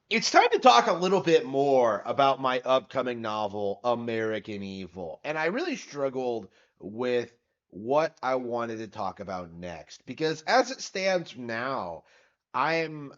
It's time to talk a little bit more about my upcoming novel, American Evil. And I really struggled with what I wanted to talk about next because as it stands now, I'm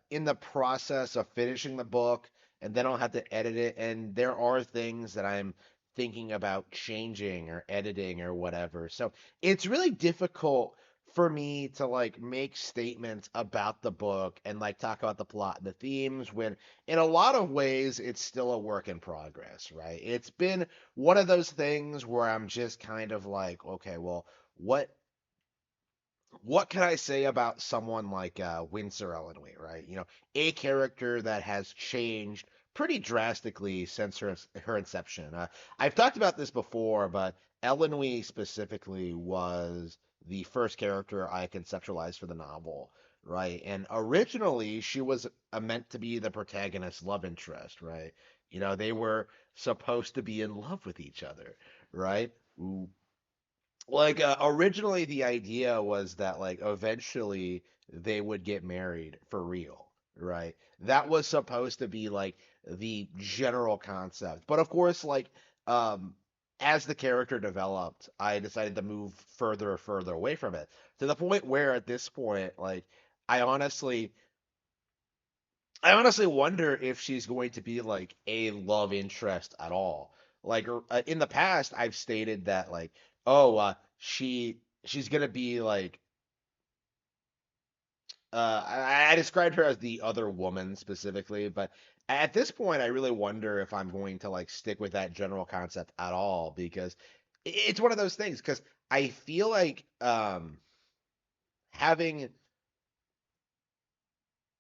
in the process of finishing the book and then I'll have to edit it. And there are things that I'm thinking about changing or editing or whatever. So it's really difficult for me to like make statements about the book and like talk about the plot and the themes when in a lot of ways it's still a work in progress, right? It's been one of those things where I'm just kind of like, okay, well, what what can I say about someone like Windsor, right? A character that has changed pretty drastically since her inception. I've talked about this before, but Elenwe specifically was the first character I conceptualized for the novel, right? And originally she was meant to be the protagonist's love interest, right? They were supposed to be in love with each other, right? Like originally the idea was that like eventually they would get married for real, right? That was supposed to be like the general concept. But of course, like um as the character developed, I decided to move further and further away from it to the point where at this point, like I honestly I honestly wonder if she's going to be like a love interest at all. Like in the past, I've stated that like, oh, she's gonna be like, I described her as the other woman specifically, but at this point, I really wonder if I'm going to like stick with that general concept at all because it's one of those things. Because I feel like having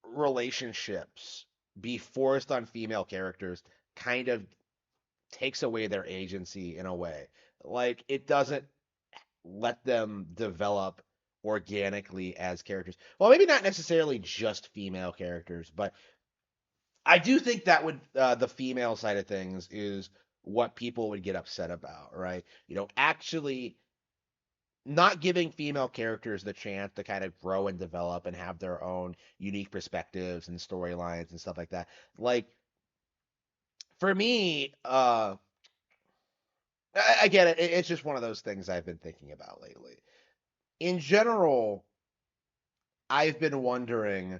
relationships be forced on female characters kind of takes away their agency in a way. Like it doesn't let them develop organically as characters. Well, maybe not necessarily just female characters, but I do think that would the female side of things is what people would get upset about, right? Actually not giving female characters the chance to kind of grow and develop and have their own unique perspectives and storylines and stuff like that. Like for me, I get it. It's just one of those things I've been thinking about lately. In general, I've been wondering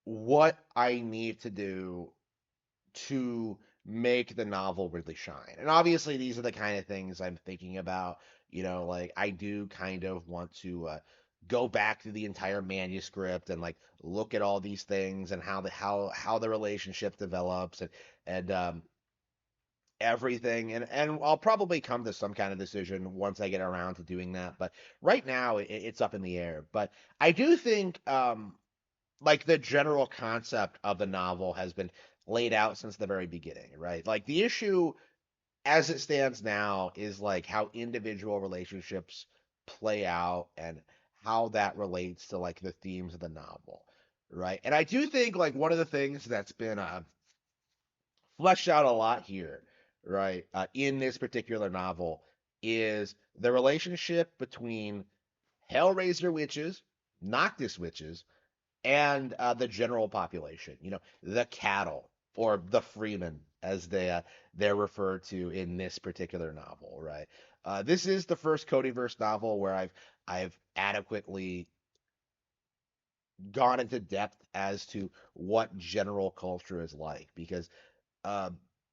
what I need to do to make the novel really shine. And obviously, these are the kind of things I'm thinking about. Like I do kind of want to go back to the entire manuscript and like look at all these things and how the relationship develops and everything and I'll probably come to some kind of decision once I get around to doing that, but right now it's up in the air. But I do think like the general concept of the novel has been laid out since the very beginning, right? Like the issue as it stands now is like how individual relationships play out and how that relates to like the themes of the novel, right? And I do think like one of the things that's been fleshed out a lot here, right, in this particular novel is the relationship between Hellraiser witches, Noctis witches, and the general population. The cattle or the freemen, as they're referred to in this particular novel, right? This is the first Codyverse novel where I've adequately gone into depth as to what general culture is like because uh,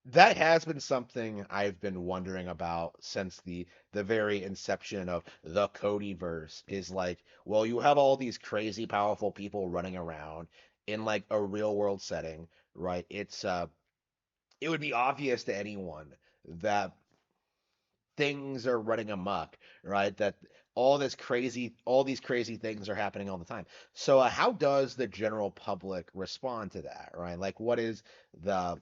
that has been something I've been wondering about since the very inception of the Codyverse is like, well, you have all these crazy powerful people running around in like a real world setting, right? It would be obvious to anyone that things are running amok, right? That all these crazy things are happening all the time. So, how does the general public respond to that, right? Like, the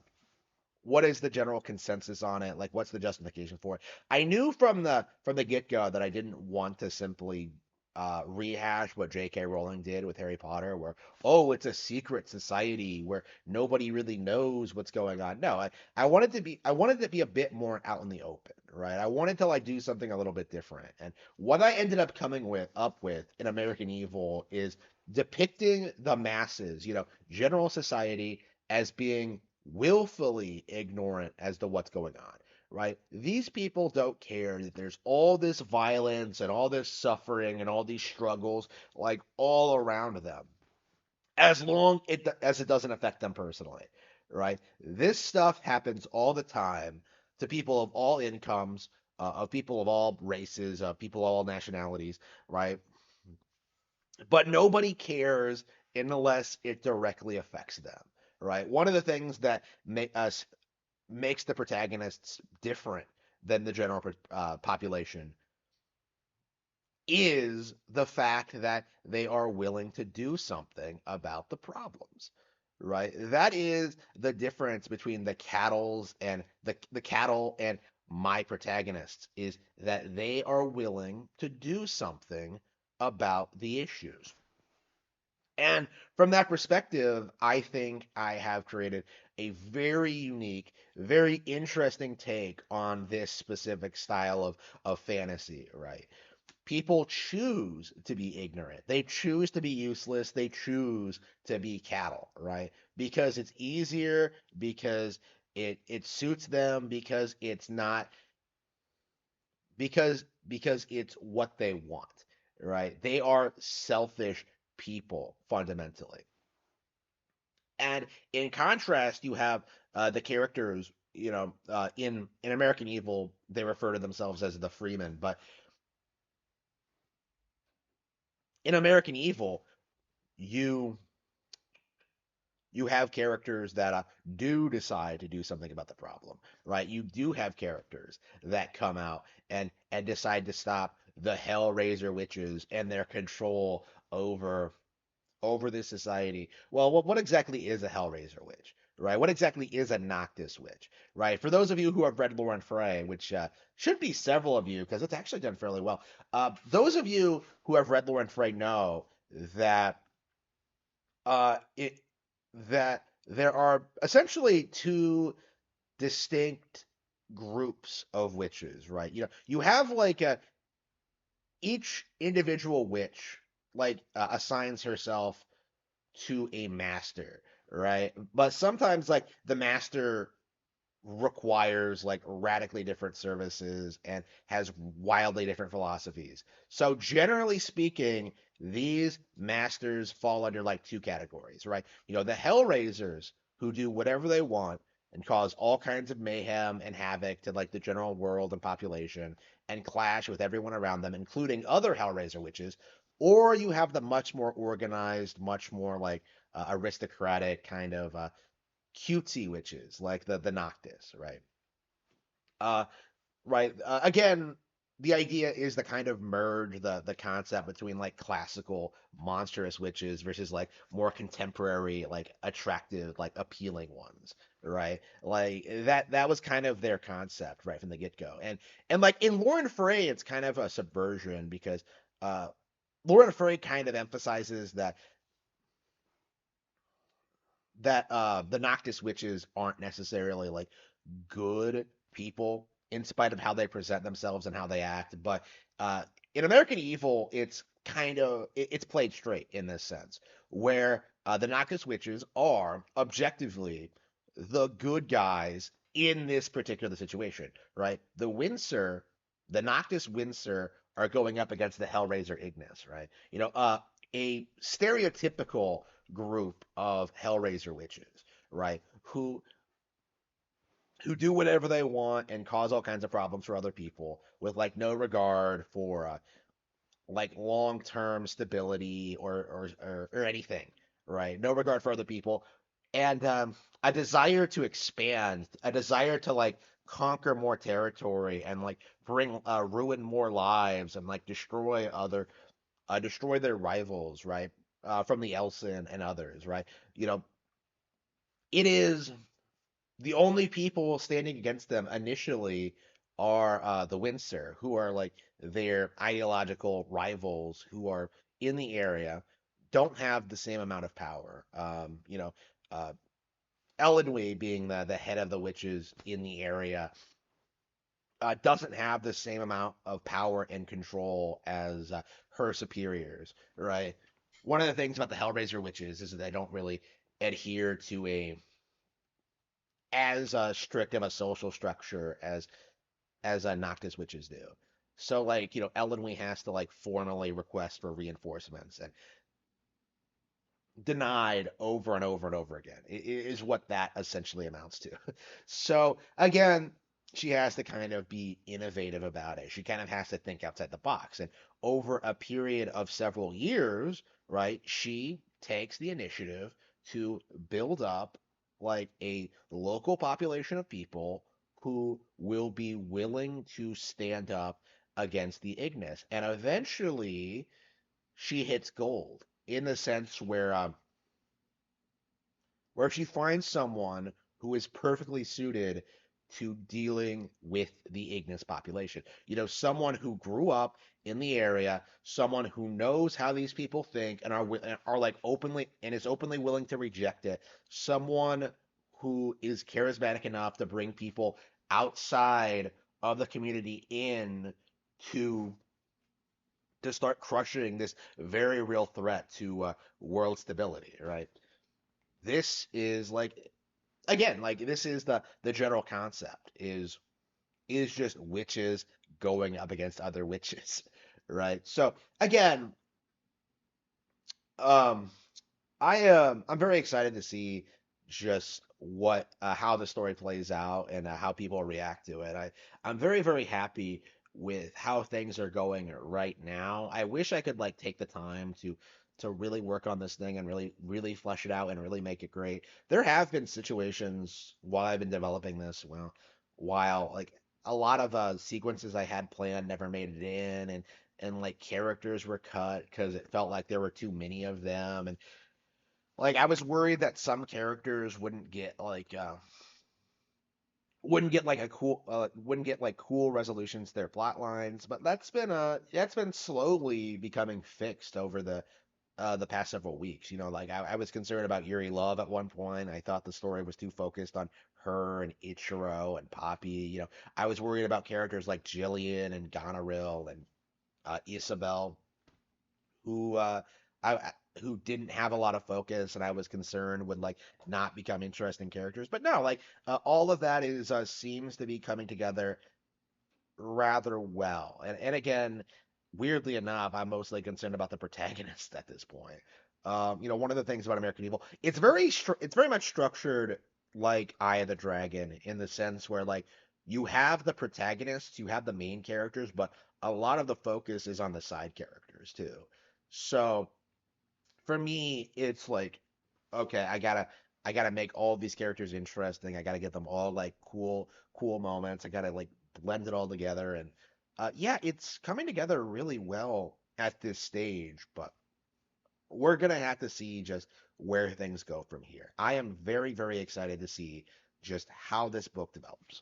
what is the general consensus on it? Like, what's the justification for it? I knew from the get go that I didn't want to simply rehash what J.K. Rowling did with Harry Potter, where oh, it's a secret society where nobody really knows what's going on. No, I wanted to be a bit more out in the open, right? I wanted to like do something a little bit different. And what I ended up coming with up with in American Evil is depicting the masses, general society as being willfully ignorant as to what's going on, right? These people don't care that there's all this violence and all this suffering and all these struggles like all around them, as it doesn't affect them personally, right? This stuff happens all the time to people of all incomes, of people of all races, of people of all nationalities, right? But nobody cares unless it directly affects them, right? One of the things that makes the protagonists different than the general population is the fact that they are willing to do something about the problems, right? That is the difference between the cattle and my protagonists, is that they are willing to do something about the issues. And from that perspective, I think I have created a very unique, very interesting take on this specific style of fantasy, right? People choose to be ignorant. They choose to be useless. They choose to be cattle, right? Because it's easier, because it suits them, because it's not because it's what they want, right? They are selfish people fundamentally. And in contrast, you have the characters, in American Evil, they refer to themselves as the Freemen, but in American Evil, you you have characters that do decide to do something about the problem, right? You do have characters that come out and decide to stop the Hellraiser witches and their control over this society. Well, what exactly is a Hellraiser witch, right? What exactly is a Noctis witch, right? For those of you who have read Lauren Frey, which should be several of you because it's actually done fairly well. Those of you who have read Lauren Frey know that it that there are essentially two distinct groups of witches, right? You have like each individual witch like assigns herself to a master, right? But sometimes like the master requires like radically different services and has wildly different philosophies. So generally speaking, these masters fall under like two categories, right? The Hellraisers who do whatever they want and cause all kinds of mayhem and havoc to like the general world and population and clash with everyone around them, including other Hellraiser witches. Or you have the much more organized, much more like aristocratic kind of cutesy witches like the Noctis, right? Uh, right. Again, the idea is to kind of merge the concept between like classical monstrous witches versus like more contemporary, like attractive, like appealing ones, right? Like that was kind of their concept right from the get-go. And like in Lauren Frey, it's kind of a subversion because uh Lauren Frey kind of emphasizes that the Noctis witches aren't necessarily like good people in spite of how they present themselves and how they act. But in American Evil, it's played straight in this sense, where the Noctis witches are objectively the good guys in this particular situation, right? The Noctis Windsor are going up against the Hellraiser Ignis, right? A stereotypical group of Hellraiser witches, right? Who do whatever they want and cause all kinds of problems for other people with like no regard for like long-term stability or anything, right? No regard for other people, and a desire to expand, a desire to like conquer more territory and like bring ruin more lives and like destroy their rivals, right? From the Elsin and others, right? You know, it is the only people standing against them initially are the Windsor, who are like their ideological rivals who are in the area, don't have the same amount of power. Uh, Elenwe being the head of the witches in the area doesn't have the same amount of power and control as her superiors, right? one of the things about the Hellraiser witches is that they don't really adhere to a as strict of a social structure as Noctis witches do. So like, Ellenwe has to like formally request for reinforcements and denied over and over and over again. Is what that essentially amounts to. So again, she has to kind of be innovative about it. She kind of has to think outside the box. And over a period of several years, right, she takes the initiative to build up like a local population of people who will be willing to stand up against the Ignis. And eventually she hits gold in the sense where she finds someone who is perfectly suited to dealing with the Ignis population. Someone who grew up in the area, someone who knows how these people think and are like openly and is openly willing to reject it. Someone who is charismatic enough to bring people outside of the community in to to start crushing this very real threat to world stability, right? This is like again, like this is the general concept is just witches going up against other witches, right? So again, um I'm very excited to see just what how the story plays out and how people react to it. I'm very happy with how things are going right now. I wish I could like take the time to really work on this thing and really flesh it out and really make it great. There have been situations while I've been developing this, well, while like a lot of sequences I had planned never made it in and like characters were cut because it felt like there were too many of them and like I was worried that some characters wouldn't get like a cool wouldn't get like cool resolutions to their plot lines, but that's been slowly becoming fixed over the past several weeks. Like I was concerned about Yuri Love at one point. I thought the story was too focused on her and Ichiro and Poppy. I was worried about characters like Jillian and Goneril and Isabel who I who didn't have a lot of focus, and I was concerned would like not become interesting characters. But no, like all of that is seems to be coming together rather well. And again, weirdly enough, I'm mostly concerned about the protagonist at this point. One of the things about American Evil, it's very much structured like Eye of the Dragon in the sense where like you have the protagonists, you have the main characters, but a lot of the focus is on the side characters too. So for me, it's like, okay, I gotta make all of these characters interesting. I gotta get them all like cool moments. I gotta like blend it all together, and yeah, it's coming together really well at this stage. But we're gonna have to see just where things go from here. I am very excited to see just how this book develops.